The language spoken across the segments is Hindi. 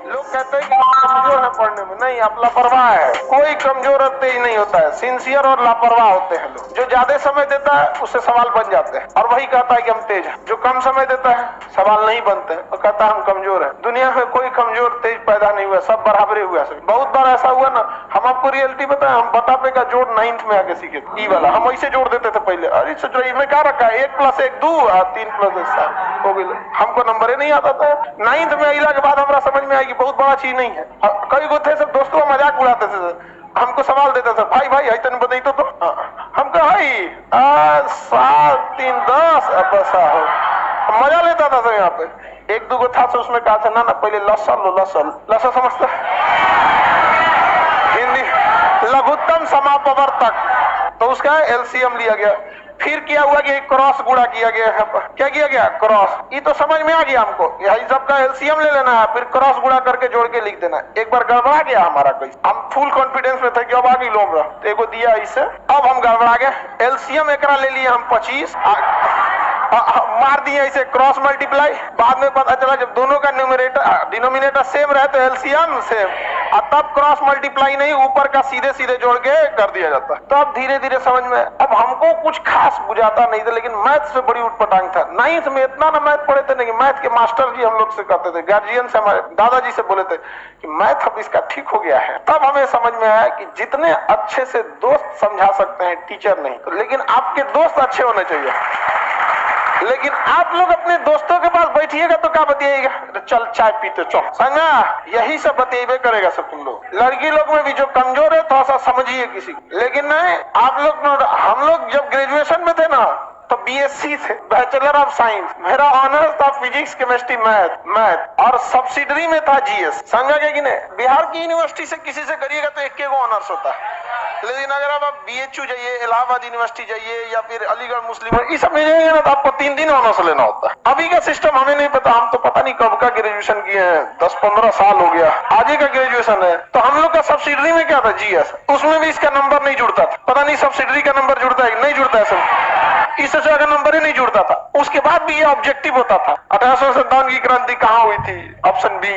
लोग कहते हैं कि हम कमजोर है पढ़ने में, नहीं, आप लापरवाह है। कोई कमजोर और तेज नहीं होता है, सिंसियर और लापरवाह होते हैं लोग। जो ज्यादा समय देता है उससे सवाल बन जाते हैं और वही कहता है कि हम तेज हैं। जो कम समय देता है सवाल नहीं बनते हैं और कहता है हम कमजोर है। दुनिया में कोई कमजोर तेज पैदा नहीं हुआ, सब बराबर ही हुआ। बहुत बार ऐसा हुआ ना, हम आपको रियलिटी बताएं, हम बतापे का जोड़ 9th में आके सीखे ई वाला। हम ऐसे जोड़ देते थे पहले, अरे सोच रही में क्या रखा है, 1 + 1 2 और 3 + 1 7 हो गई। हमको नंबर ही नहीं आता था। 9th में आइला के बाद हमारा समझ में आया कि बहुत बड़ा चीज नहीं है। कई गो थे सब दोस्तों मजाक उड़ाते थे, हमको सवाल देते थे, भाई भाई ऐसा बताई तो हम कहा 7 3 10 बसा हो, मजा लेता था सब। यहाँ पे 1 2 गो था, उसमें कहा था ना पहले लसल समझता, हिंदी लघुत्तम समापवर्तक, तो उसका एलसीएम लिया गया। फिर क्या हुआ कि क्रॉस गुणा किया गया है। क्या किया गया? क्रॉस। ये तो समझ में आ गया हमको, यही सबका एलसीएम ले लेना है, फिर क्रॉस गुणा करके जोड़ के लिख देना। एक बार गड़बड़ा गया हमारा, कोई हम फुल कॉन्फिडेंस में थे कि अब आगे लोग तो एगो दिया इसे, अब हम गड़बड़ा गए। एलसीएम एकरा ले लिए हम 25, मार दिए इसे क्रॉस मल्टीप्लाई। बाद में पता चला जब दोनों का न्यूमरेटर डिनोमिनेटर सेम रहे तो एलसीएम सेम, और तब क्रॉस मल्टीप्लाई नहीं, ऊपर का सीधे सीधे जोड़ के कर दिया जाता। तब धीरे धीरे समझ में। अब हमको कुछ खास बुझाता नहीं था, लेकिन मैथ से बड़ी उठपटांग था। 9th में इतना ना मैथ पढ़े थे, नहीं मैथ के मास्टर जी हम लोग से कहते थे, गार्जियन से, हमारे दादाजी से बोले थे कि मैथ अब इसका ठीक हो गया है। तब हमें समझ में आया कि जितने अच्छे से दोस्त समझा सकते हैं टीचर नहीं, लेकिन आपके दोस्त अच्छे होने चाहिए। लेकिन आप लोग अपने दोस्तों के पास बैठिएगा तो क्या बतियाएगा, चल चाय पीते चल, समझा, यही सब बतिएबे करेगा सब तुम लोग। लड़की लोग में भी जो कमजोर है थोड़ा सा समझिए किसी को, लेकिन नहीं आप लोग। हम लोग जब ग्रेजुएशन में थे ना तो बीएससी थे, बैचलर ऑफ साइंस, मेरा ऑनर्स था फिजिक्स केमिस्ट्री मैथ और सब्सिडरी में था जीएस, समझा गया कि नहीं। बिहार की यूनिवर्सिटी से किसी से करिएगा तो 1 गो ऑनर्स होता है, लेकिन अगर आप बीएचयू जाइए, इलाहाबाद यूनिवर्सिटी जाइए या फिर अलीगढ़ मुस्लिम, इस सब में जाइए ना तो आपको 3 ऑनर्स लेना होता है। अभी का सिस्टम हमें नहीं पता, हम तो पता नहीं कब का ग्रेजुएशन किए हैं, 10-15 साल हो गया, आगे का ग्रेजुएशन है। तो हम लोग का सब्सिडरी में क्या था, जीएस, उसमें भी इसका नंबर नहीं जुड़ता था। पता नहीं सब्सिडरी का नंबर जुड़ता है नहीं जुड़ता है, सब इससे ज्यादा नंबर ही नहीं जुड़ता था। उसके बाद भी ये ऑब्जेक्टिव होता था, 1857 की क्रांति कहाँ हुई थी, ऑप्शन बी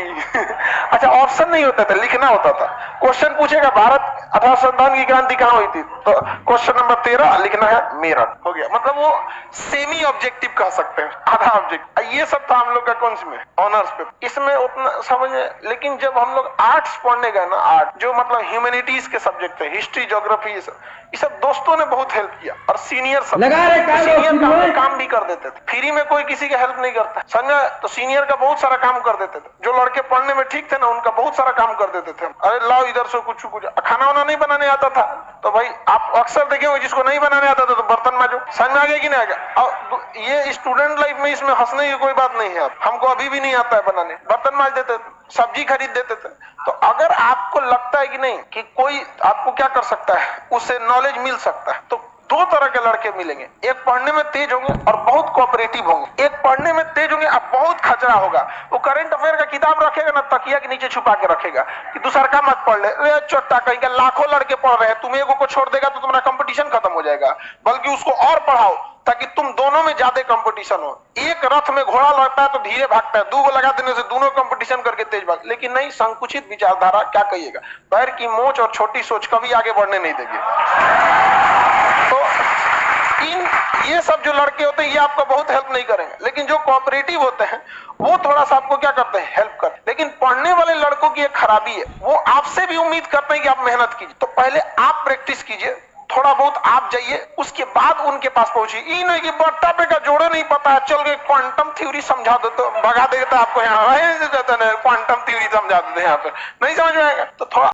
अच्छा ऑप्शन नहीं होता था, लिखना होता था। क्वेश्चन पूछेगा भारत 1857 की क्रांति कहाँ हुई थी, तो क्वेश्चन नंबर 13 लिखना है मेरठ, हो गया। मतलब वो सेमी ऑब्जेक्टिव कह सकते हैं, आधा ऑब्जेक्ट। ये सब था हम लोग का कौन सी में, ऑनर्स पे, इसमें उतना समझ। लेकिन जब हम लोग आर्ट्स पढ़ने गए ना, आर्ट जो मतलब ह्यूमैनिटीज के सब्जेक्ट थे, हिस्ट्री, ज्योग्राफी, ये सब दोस्तों ने बहुत हेल्प किया। और सीनियर सीनियर काम भी कर देते थे, फ्री में कोई किसी की हेल्प नहीं करता, समझा। तो सीनियर का बहुत सारा काम कर देते थे। जो लड़के पढ़ने में ठीक थे ना, उनका बहुत सारा काम कर देते थे। अरे लाओ इधर से कुछ खाना वाना नहीं बनाने आता था तो भाई आप अक्सर देखे हो, जिसको नहीं बनाने आता था तो बर्तन मांजो, समझ में आ गया कि नहीं आ गया। और ये स्टूडेंट लाइफ में इसमें हंसने की कोई बात नहीं है। हमको अभी भी नहीं आता है बनाने, बर्तन मांज देते थे, सब्जी खरीद देते थे। तो अगर आपको लगता है कि नहीं कि कोई आपको क्या कर सकता है, उससे नॉलेज मिल सकता है, तो 2 तरह के लड़के मिलेंगे। एक पढ़ने में तेज होंगे और बहुत कोऑपरेटिव होंगे। एक पढ़ने में तेज होंगे और बहुत खचरा होगा। वो करंट अफेयर का किताब रखेगा ना, तकिया के नीचे छुपा के रखेगा कि दूसरा का मत पढ़ ले, अरे चोट्टा कहीं का, लाखों लड़के पढ़ रहे हैं, तुम एगो को छोड़ देगा तो तुम्हारा कंपटीशन खत्म हो जाएगा। बल्कि उसको और पढ़ाओ ताकि तुम दोनों में ज्यादा कंपटीशन हो। एक रथ में घोड़ा लगता है तो धीरे भागता है, 2 गो लगा देने से दोनों कंपटीशन करके तेज भाग। लेकिन नहीं, संकुचित विचारधारा, क्या कहिएगा, पैर की मोच और छोटी सोच कभी आगे बढ़ने नहीं देगी। तो ये सब जो लड़के होते हैं ये आपको बहुत हेल्प नहीं करेंगे, लेकिन जो कोऑपरेटिव होते हैं वो थोड़ा सा आपको क्या करते हैं, हेल्प करते हैं। लेकिन पढ़ने वाले लड़कों की एक खराबी है, वो आपसे भी उम्मीद करते हैं कि आप मेहनत कीजिए। तो पहले आप प्रैक्टिस कीजिए, थोड़ा बहुत आप जाइए, उसके बाद उनके पास पहुंचिए। ये नहीं कि बट्टा पे का जोड़े नहीं पता है, चल गए क्वांटम थ्योरी समझा दो तो भगा देता आपको, यहाँ क्वांटम थ्योरी समझा देते हैं, यहाँ पे नहीं समझ में आएगा। तो थोड़ा